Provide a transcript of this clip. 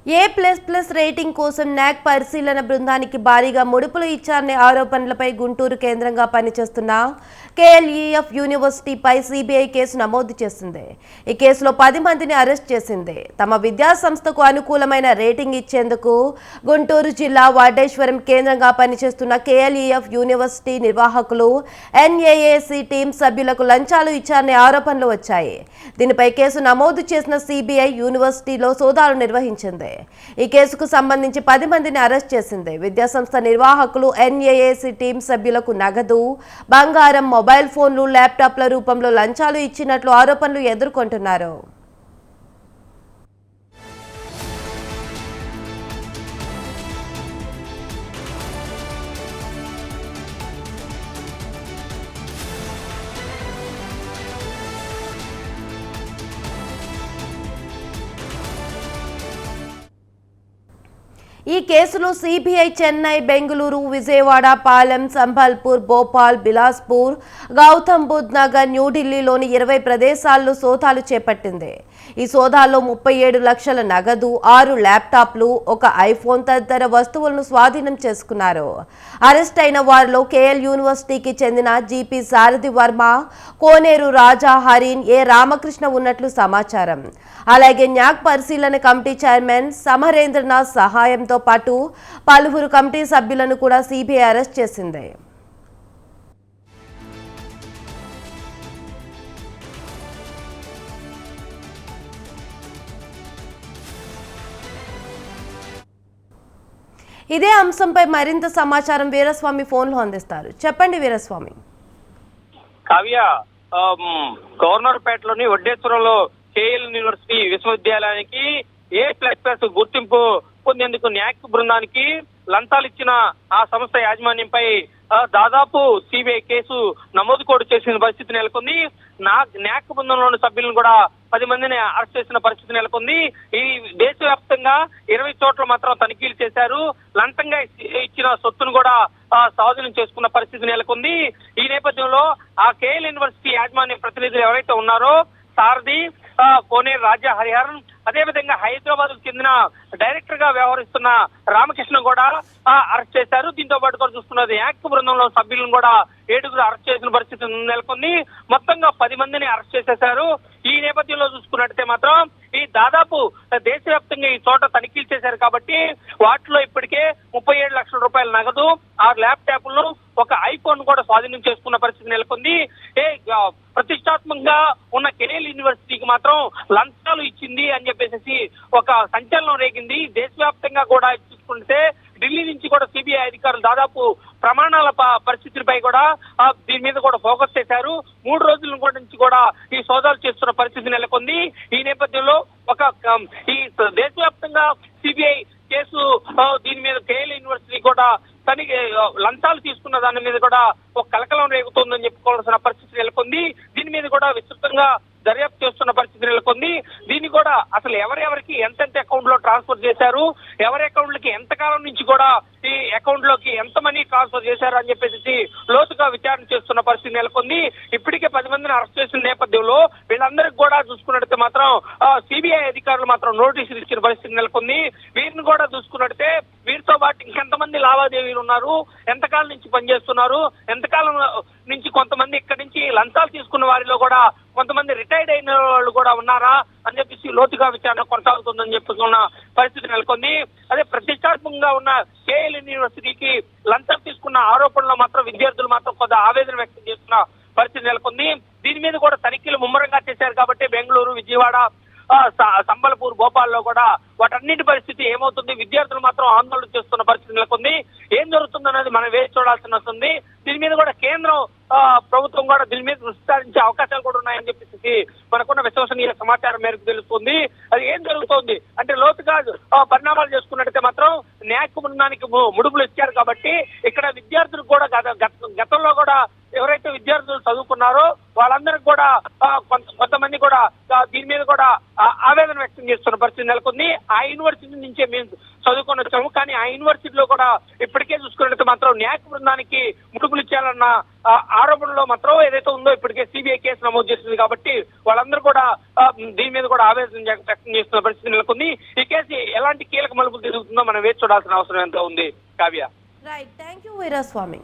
A++ rating కోసం న్యాక్ పరిశీలన బృందానికి భారీగా ముడుపులు ఇచ్చారనే ఆరోపణలపై గుంటూరు కేంద్రంగా పనిచేస్తున్న KLEF యూనివర్సిటీపై సిబిఐ కేసు నమోదు చేసింది. ఈ కేసులో 10 మందిని అరెస్ట్ చేసింది. తమ విద్యా సంస్థకు అనుకూలమైన రేటింగ్ ఇచ్చేందుకు గుంటూరు జిల్లా వడ్డేశ్వరం కేంద్రంగా పనిచేస్తున్న KLEF యూనివర్సిటీ నిర్వాహకులు NAAC టీం సభ్యులకు లంచాలు ఇచ్చారనే ఆరోపణలు వచ్చాయి. దీనిపై కేసు నమోదు చేసిన సిబిఐ యూనివర్సిటీలో సోదాలు నిర్వహించింది. ఈ కేసుకు సంబంధించి 10 మందిని అరెస్ట్ చేసింది. విద్యాసంస్థ నిర్వాహకులు NAAC టీం సభ్యులకు నగదు, బంగారం, మొబైల్ ఫోన్లు, ల్యాప్టాప్ల రూపంలో లంచాలు ఇచ్చినట్లు ఆరోపణలు ఎదుర్కొంటున్నారు. ఈ కేసులో సిబిఐ చెన్నై, బెంగళూరు, విజయవాడ, పాలెం, సంబల్పూర్, భోపాల్, బిలాస్పూర్, గౌతమ్ బుద్ధ్ నగర్, న్యూఢిల్లీలోని 20 ప్రదేశాల్లో సోదాలు చేపట్టింది. ఈ సోదాల్లో 37 లక్షల నగదు, 6 ల్యాప్టాప్లు, ఒక ఐఫోన్ తదితర వస్తువులను స్వాధీనం చేసుకున్నారు. అరెస్ట్ అయిన వారిలో KL యూనివర్సిటీకి చెందిన GP Sarathi Varma, Koneru Raja, Harin, A Ramakrishna ఉన్నట్లు సమాచారం. అలాగే న్యాక్ పరిశీలన కమిటీ చైర్మన్ సమరేంద్రనాథ్ సహాయంతో పాటు పలువురు కమిటీ సభ్యులను కూడా సిబిఐ అరెస్ట్ చేసింది. ఇదే అంశంపై మరింత సమాచారం వీరస్వామి ఫోన్లో అందిస్తారు. చెప్పండి వీరస్వామి. కావ్య, గవర్నర్పేటలోని వడ్డేశ్వరంలో KL యూనివర్సిటీ విశ్వవిద్యాలయానికి A++ గుర్తింపు పొందేందుకు న్యాక్ బృందానికి లంచాలు ఇచ్చిన ఆ సంస్థ యాజమాన్యంపై దాదాపు సిబిఐ కేసు నమోదు కూడా చేసిన పరిస్థితి నెలకొంది. న్యాక్ బృందంలోని సభ్యులను కూడా 10 మందిని అరెస్ట్ చేసిన పరిస్థితి నెలకొంది. ఈ దేశవ్యాప్తంగా 20 చోట్ల మాత్రం తనిఖీలు చేశారు. లంచంగా ఇచ్చిన సొత్తును కూడా స్వాధీనం చేసుకున్న పరిస్థితి నెలకొంది. ఈ నేపథ్యంలో ఆ KL యూనివర్సిటీ యాజమాన్య ప్రతినిధులు ఎవరైతే ఉన్నారో సారథి, కోనేరు రాజా, హరిహరన్, అదేవిధంగా హైదరాబాద్ కు చెందిన డైరెక్టర్ గా వ్యవహరిస్తున్న రామకృష్ణ కూడా అరెస్ట్ చేశారు. దీంతో పాటు కూడా చూస్తున్నది న్యాక్ బృందంలో సభ్యులను కూడా 7 అరెస్ట్ చేసిన పరిస్థితి నెలకొంది. మొత్తంగా 10 మందిని అరెస్ట్ చేసేశారు. ఈ నేపథ్యంలో చూసుకున్నట్టయితే మాత్రం ఈ దాదాపు దేశవ్యాప్తంగా ఈ చోట తనిఖీలు చేశారు కాబట్టి వాటిలో ఇప్పటికే 37 లక్షల రూపాయల నగదు, 6 ల్యాప్టాప్లను, ఒక ఐఫోన్ కూడా స్వాధీనం చేసుకున్న పరిస్థితి నెలకొంది. ప్రతిష్టాత్మకంగా ఉన్న KL యూనివర్సిటీకి మాత్రం లంచాలు ఇచ్చింది అని చెప్పేసి ఒక సంచలనం రేగింది. దేశవ్యాప్తంగా కూడా చూసుకుంటే ఢిల్లీ నుంచి కూడా సిబిఐ అధికారులు దాదాపు ప్రమాణాల పరిస్థితులపై కూడా దీని మీద కూడా ఫోకస్ చేశారు. 3 రోజుల నుంచి కూడా ఈ సోదాలు చేస్తున్న పరిస్థితి నెలకొంది. ఈ నేపథ్యంలో ఈ దేశవ్యాప్తంగా సిబిఐ కేసు దీని మీద KL యూనివర్సిటీ కూడా లంచాలు తీసుకున్న దాని మీద కూడా ఒక కలకలం రేగుతోందని చెప్పుకోవాల్సిన పరిస్థితి నెలకొంది. దీని మీద కూడా విస్తృతంగా దర్యాప్తు చేస్తున్న పరిస్థితి నెలకొంది. దీన్ని కూడా అసలు ఎవరెవరికి ఎంతెంత అకౌంట్ లో ట్రాన్స్ఫర్ చేశారు, ఎవరి అకౌంట్లకి ఎంతకాలం నుంచి కూడా ఈ అకౌంట్ లోకి ఎంత మనీ ట్రాన్స్ఫర్ చేశారు అని చెప్పేసి లోతుగా విచారణ చేస్తున్న పరిస్థితి నెలకొంది. ఇప్పటికే 10 మందిని అరెస్ట్ చేసిన నేపథ్యంలో వీళ్ళందరికీ కూడా చూసుకున్నట్టయితే మాత్రం సిబిఐ అధికారులు మాత్రం నోటీసులు ఇచ్చిన పరిస్థితి నెలకొంది. వీరిని కూడా చూసుకున్నట్టయితే వీరితో పాటు ఇంకెంతమంది లావాదేవీలు ఉన్నారు, ఎంతకాలం నుంచి పనిచేస్తున్నారు, ఎంతకాలం నుంచి కొంతమంది ఇక్కడి నుంచి లంచాలు తీసుకున్న వారిలో కూడా కొంతమంది రిటైర్డ్ అయిన వాళ్ళు కూడా ఉన్నారా అని చెప్పేసి లోతుగా విచారణ కొనసాగుతుందని చెప్పుకున్న పరిస్థితి నెలకొంది. అదే ప్రతిష్టాత్మకంగా ఉన్న KL యూనివర్సిటీకి లంచం తీసుకున్న ఆరోపణలో మాత్రం విద్యార్థులు మాత్రం కొంత ఆవేదన వ్యక్తం చేస్తున్న పరిస్థితి నెలకొంది. దీని మీద కూడా తనిఖీలు ముమ్మరంగా చేశారు కాబట్టి బెంగళూరు, విజయవాడ, సంబల్పూర్, భోపాల్లో కూడా వాటన్నిటి పరిస్థితి ఏమవుతుంది, విద్యార్థులు మాత్రం ఆందోళన చేస్తున్న పరిస్థితి నెలకొంది. ఏం జరుగుతుందనేది మనం వేచి చూడాల్సి వస్తుంది. దీని మీద కూడా కేంద్రం ప్రభుత్వం కూడా దీని మీద విస్తరించే అవకాశాలు కూడా ఉన్నాయని చెప్పేసి మనకున్న విశ్వసనీయ సమాచారం మేరకు తెలుస్తుంది. అది ఏం జరుగుతోంది అంటే లోతుగా పరిణామాలు చేసుకున్నట్టయితే మాత్రం న్యాక్ బృందానికి ముడుపులు ఇచ్చారు కాబట్టి ఇక్కడ విద్యార్థులకు కూడా గతంలో కూడా ఎవరైతే విద్యార్థులు చదువుకున్నారో వాళ్ళందరికీ కూడా కొంతమంది కూడా దీని మీద కూడా ఆవేదన వ్యక్తం చేస్తున్న పరిస్థితి నెలకొంది. ఆ యూనివర్సిటీ నుంచే మేము చదువుకొని వచ్చాము. కానీ ఆ యూనివర్సిటీలో కూడా ఇప్పటికే చూసుకున్నట్టు మాత్రం న్యాక్ బృందానికి ముడుపులు ఇచ్చారన్న ఆరోపణలో మాత్రం ఏదైతే ఉందో ఇప్పటికే సిబిఐ కేసు నమోదు చేసింది. కాబట్టి వాళ్ళందరూ కూడా దీని మీద కూడా ఆవేదన వ్యక్తం చేస్తున్న పరిస్థితి నెలకొంది. ఈ కేసు ఎలాంటి కీలక మలుపులు తిరుగుతుందో మనం వేచి చూడాల్సిన అవసరం ఎంతో ఉంది. Kavya. Right, thank you Veeraswamy.